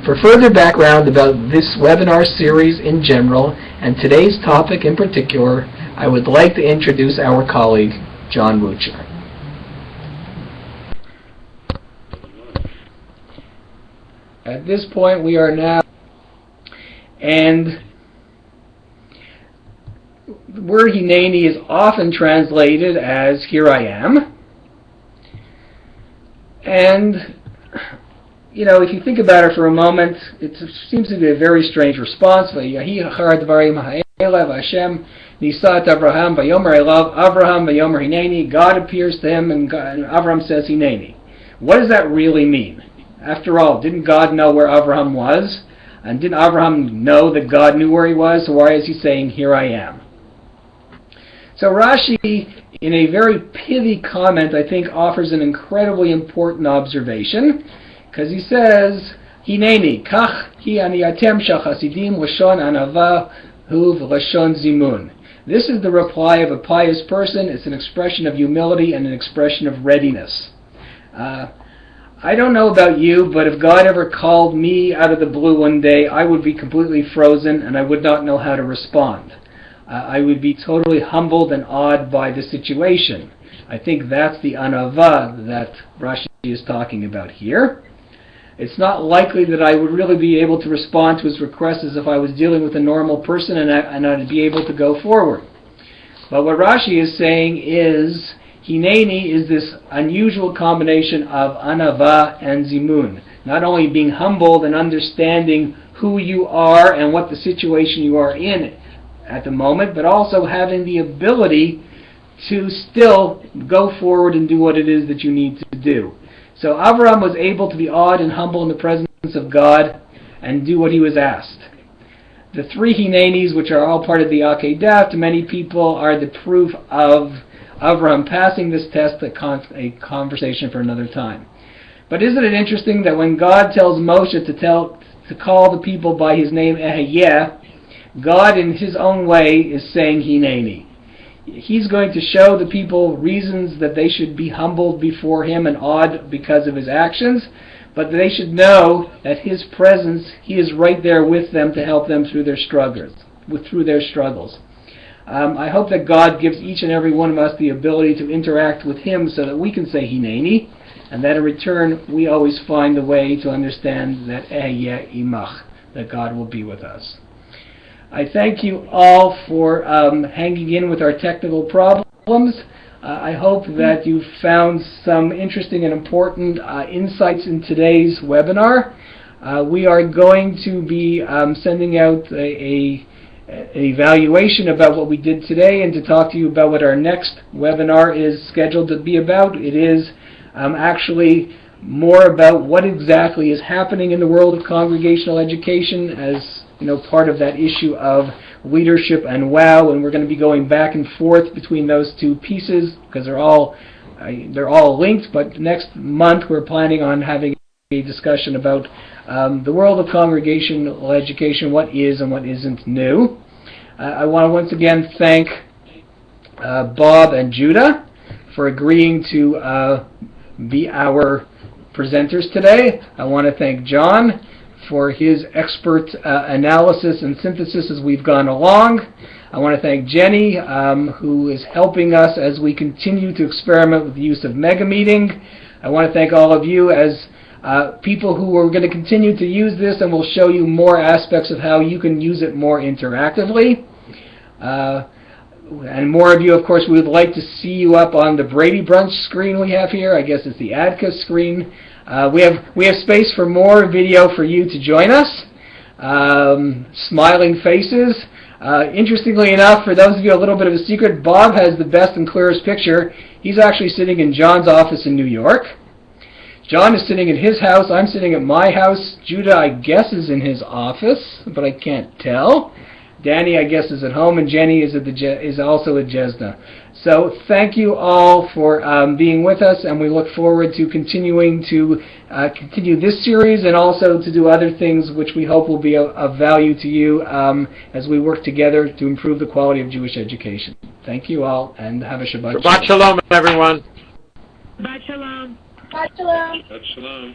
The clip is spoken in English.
For further background about this webinar series in general, and today's topic in particular, I would like to introduce our colleague, John Wucher. At this point, we are now, and the word Hineni is often translated as "here I am." And, you know, if you think about it for a moment, it seems to be a very strange response. God appears to him, and Avraham says Hineni. What does that really mean? After all, didn't God know where Avraham was? And didn't Avraham know that God knew where he was? So why is he saying, "here I am"? So Rashi, in a very pithy comment, I think offers an incredibly important observation, because he says, Hineni, kach hi ani atem shachasidim lashon anava hu v'lashon zimun. This is the reply of a pious person. It's an expression of humility and an expression of readiness. I don't know about you, but if God ever called me out of the blue one day, I would be completely frozen and I would not know how to respond. I would be totally humbled and awed by the situation. I think that's the anava that Rashi is talking about here. It's not likely that I would really be able to respond to his request as if I was dealing with a normal person and I'd be able to go forward. But what Rashi is saying is, Hineni is this unusual combination of anava and zimun. Not only being humbled and understanding who you are and what the situation you are in at the moment, but also having the ability to still go forward and do what it is that you need to do. So Avraham was able to be awed and humble in the presence of God and do what he was asked. The three Hinenis, which are all part of the ADCA, to many people are the proof of Avraham passing this test, a conversation for another time. But isn't it interesting that when God tells Moshe to call the people by his name Eheyeh, God in his own way is saying Hineni. He's going to show the people reasons that they should be humbled before him and awed because of his actions, but they should know that his presence, he is right there with them to help them through their struggles. I hope that God gives each and every one of us the ability to interact with him so that we can say Hineni, and that in return we always find the way to understand that Ehyeh Imach, that God will be with us. I thank you all for hanging in with our technical problems. I hope that you found some interesting and important insights in today's webinar. We are going to be sending out an evaluation about what we did today and to talk to you about what our next webinar is scheduled to be about. It is actually more about what exactly is happening in the world of congregational education as part of that issue of leadership and WOW, and we're going to be going back and forth between those two pieces because they're all linked. But next month we're planning on having a discussion about the world of congregational education, what is and what isn't new. I want to once again thank Bob and Judah for agreeing to be our presenters today. I want to thank John for his expert analysis and synthesis as we've gone along. I want to thank Jenny, who is helping us as we continue to experiment with the use of megameeting. I want to thank all of you as people who are going to continue to use this, and we'll show you more aspects of how you can use it more interactively. And more of you, of course, we would like to see you up on the Brady Brunch screen we have here. I guess it's the ADCA screen. We have space for more video for you to join us. Smiling faces. Interestingly enough, for those of you a little bit of a secret, Bob has the best and clearest picture. He's actually sitting in John's office in New York. John is sitting in his house. I'm sitting at my house. Judah, I guess, is in his office, but I can't tell. Danny, I guess, is at home, and Jenny is also at Jesna. So thank you all for being with us, and we look forward to continuing to continue this series and also to do other things which we hope will be of value to you as we work together to improve the quality of Jewish education. Thank you all, and have a Shabbat Shalom. Shabbat Shalom, everyone. Shabbat Shalom. Shabbat Shalom. Shabbat Shalom.